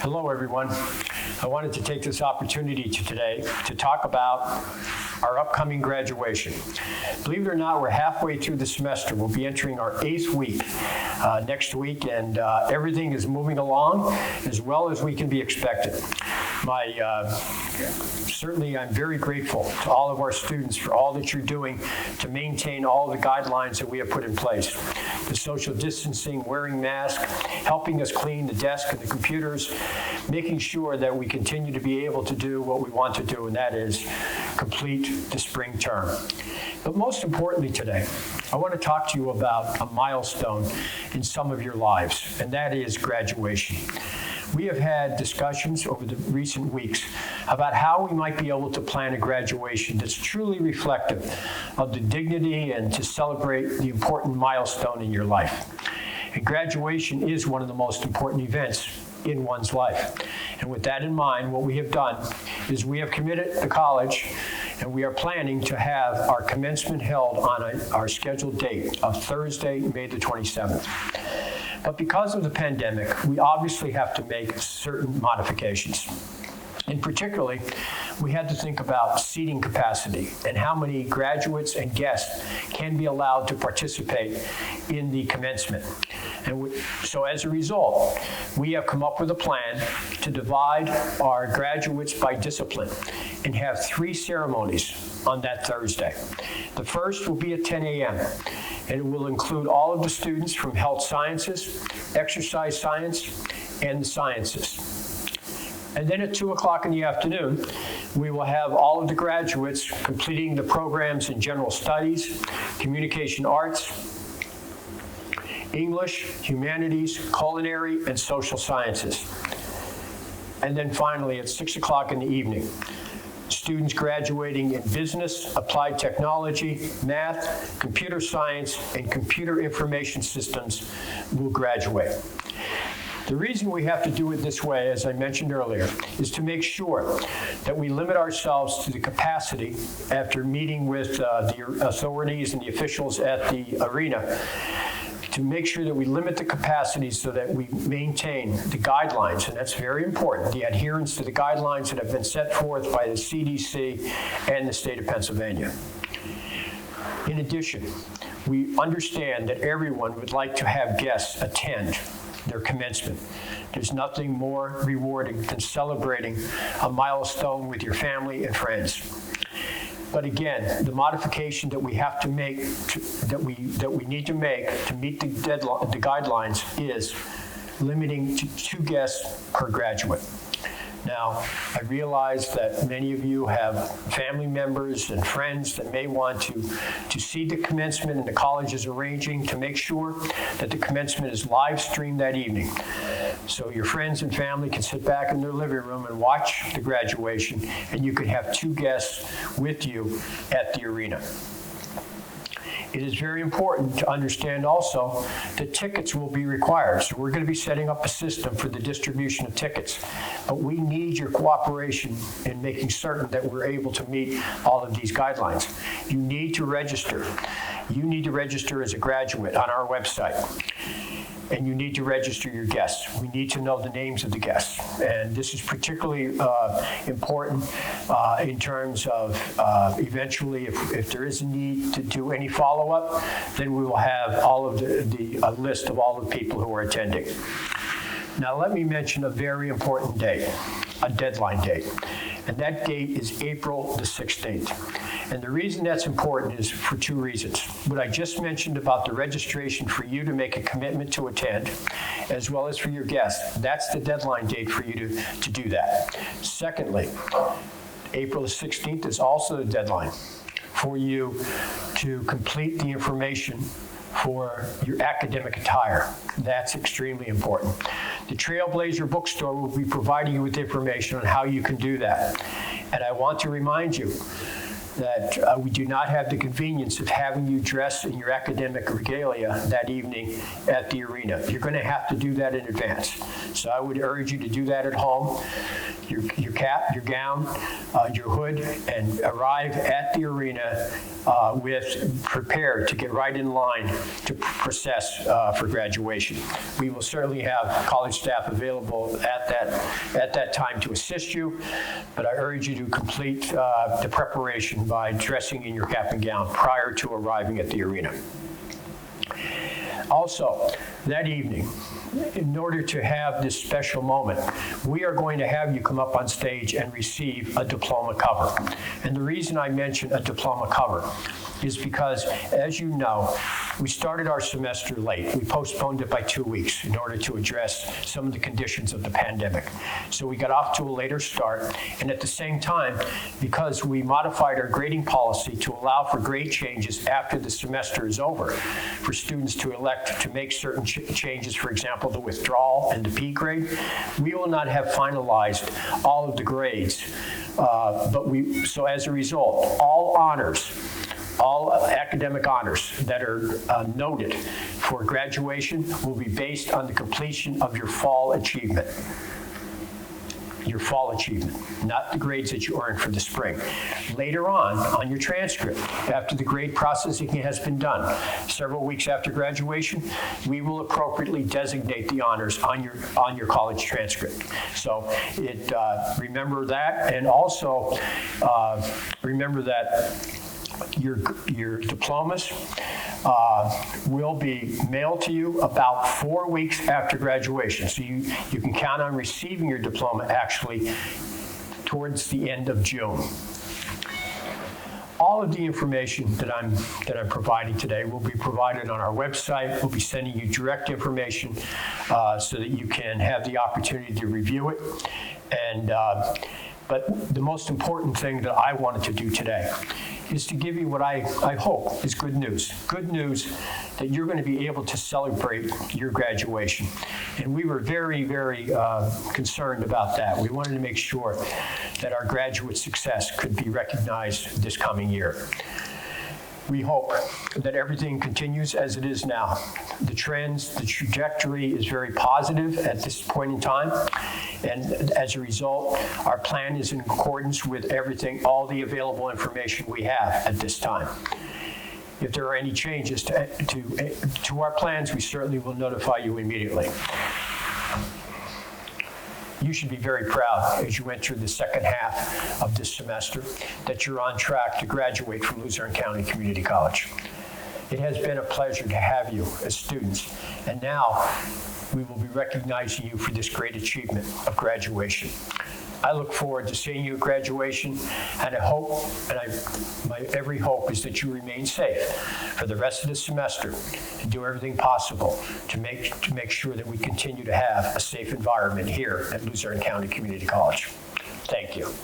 Hello, everyone. I wanted to take this opportunity today to talk about our upcoming graduation. Believe it or not, we're halfway through the semester. We'll be entering our 8th week next week, and everything is moving along as well as we can be expected. Certainly, I'm very grateful to all of our students for all that you're doing to maintain all the guidelines that we have put in place. The social distancing, wearing masks, helping us clean the desk and the computers, making sure that we continue to be able to do what we want to do, and that is complete the spring term. But most importantly today, I want to talk to you about a milestone in some of your lives, and that is graduation. We have had discussions over the recent weeks about how we might be able to plan a graduation that's truly reflective of the dignity and to celebrate the important milestone in your life. And graduation is one of the most important events in one's life. And with that in mind, what we have done is we have committed the college, and we are planning to have our commencement held on our scheduled date of Thursday, May the 27th. But because of the pandemic, we obviously have to make certain modifications. And particularly, we had to think about seating capacity and how many graduates and guests can be allowed to participate in the commencement. And so as a result, we have come up with a plan to divide our graduates by discipline and have 3 ceremonies on that Thursday. The first will be at 10 a.m., and it will include all of the students from health sciences, exercise science, and the sciences. And then at 2 o'clock in the afternoon, we will have all of the graduates completing the programs in general studies, communication arts, English, humanities, culinary, and social sciences. And then finally, at 6 o'clock in the evening, students graduating in business, applied technology, math, computer science, and computer information systems will graduate. The reason we have to do it this way, as I mentioned earlier, is to make sure that we limit ourselves to the capacity after meeting with the authorities and the officials at the arena, to make sure that we limit the capacity so that we maintain the guidelines, and that's very important, the adherence to the guidelines that have been set forth by the CDC and the state of Pennsylvania. In addition, we understand that everyone would like to have guests attend their commencement. There's nothing more rewarding than celebrating a milestone with your family and friends. But again, the modification that we have to make, that we need to make to meet the guidelines is limiting to 2 guests per graduate. Now, I realize that many of you have family members and friends that may want to see the commencement, and the college is arranging to make sure that the commencement is live streamed that evening. So your friends and family can sit back in their living room and watch the graduation, and you could have 2 guests with you at the arena. It is very important to understand also that tickets will be required. So we're going to be setting up a system for the distribution of tickets. But we need your cooperation in making certain that we're able to meet all of these guidelines. You need to register. You need to register as a graduate on our website. And you need to register your guests. We need to know the names of the guests. And this is particularly important in terms of eventually, if there is a need to do any follow-up, then we will have all of a list of all the people who are attending. Now, let me mention a very important date, a deadline date. And that date is April the 16th. And the reason that's important is for 2 reasons. What I just mentioned about the registration for you to make a commitment to attend, as well as for your guests, that's the deadline date for you to do that. Secondly, April the 16th is also the deadline for you to complete the information for your academic attire. That's extremely important. The Trailblazer bookstore will be providing you with information on how you can do that. And I want to remind you that we do not have the convenience of having you dress in your academic regalia that evening at the arena. You're going to have to do that in advance. So I would urge you to do that at home. Your cap, your gown, your hood, and arrive at the arena prepared to get right in line to process for graduation. We will certainly have college staff available at that at that time to assist you, but I urge you to complete the preparation by dressing in your cap and gown prior to arriving at the arena. Also, that evening, in order to have this special moment, we are going to have you come up on stage and receive a diploma cover. And the reason I mention a diploma cover is because, as you know, we started our semester late. We postponed it by 2 weeks in order to address some of the conditions of the pandemic. So we got off to a later start, and at the same time, because we modified our grading policy to allow for grade changes after the semester is over, for students to elect to make certain changes, for example, the withdrawal and the P grade, we will not have finalized all of the grades. So as a result, all honors, all academic honors that are noted for graduation will be based on the completion of your fall achievement. Your fall achievement, not the grades that you earned for the spring. Later on your transcript, after the grade processing has been done, several weeks after graduation, we will appropriately designate the honors on your college transcript. So remember that, and also remember that your diplomas will be mailed to you about 4 weeks after graduation. So you can count on receiving your diploma actually towards the end of June. All of the information that I'm providing today will be provided on our website. We'll be sending you direct information so that you can have the opportunity to review it. But the most important thing that I wanted to do today is to give you what I hope is good news. Good news that you're going to be able to celebrate your graduation. And we were very, very concerned about that. We wanted to make sure that our graduate success could be recognized this coming year. We hope that everything continues as it is now. The trajectory is very positive at this point in time. And as a result, our plan is in accordance with everything, all the available information we have at this time. If there are any changes to our plans, we certainly will notify you immediately. You should be very proud as you enter the second half of this semester that you're on track to graduate from Luzerne County Community College. It has been a pleasure to have you as students, and now we will be recognizing you for this great achievement of graduation. I look forward to seeing you at graduation, and I hope, my every hope is that you remain safe for the rest of the semester and do everything possible to make sure that we continue to have a safe environment here at Luzerne County Community College. Thank you.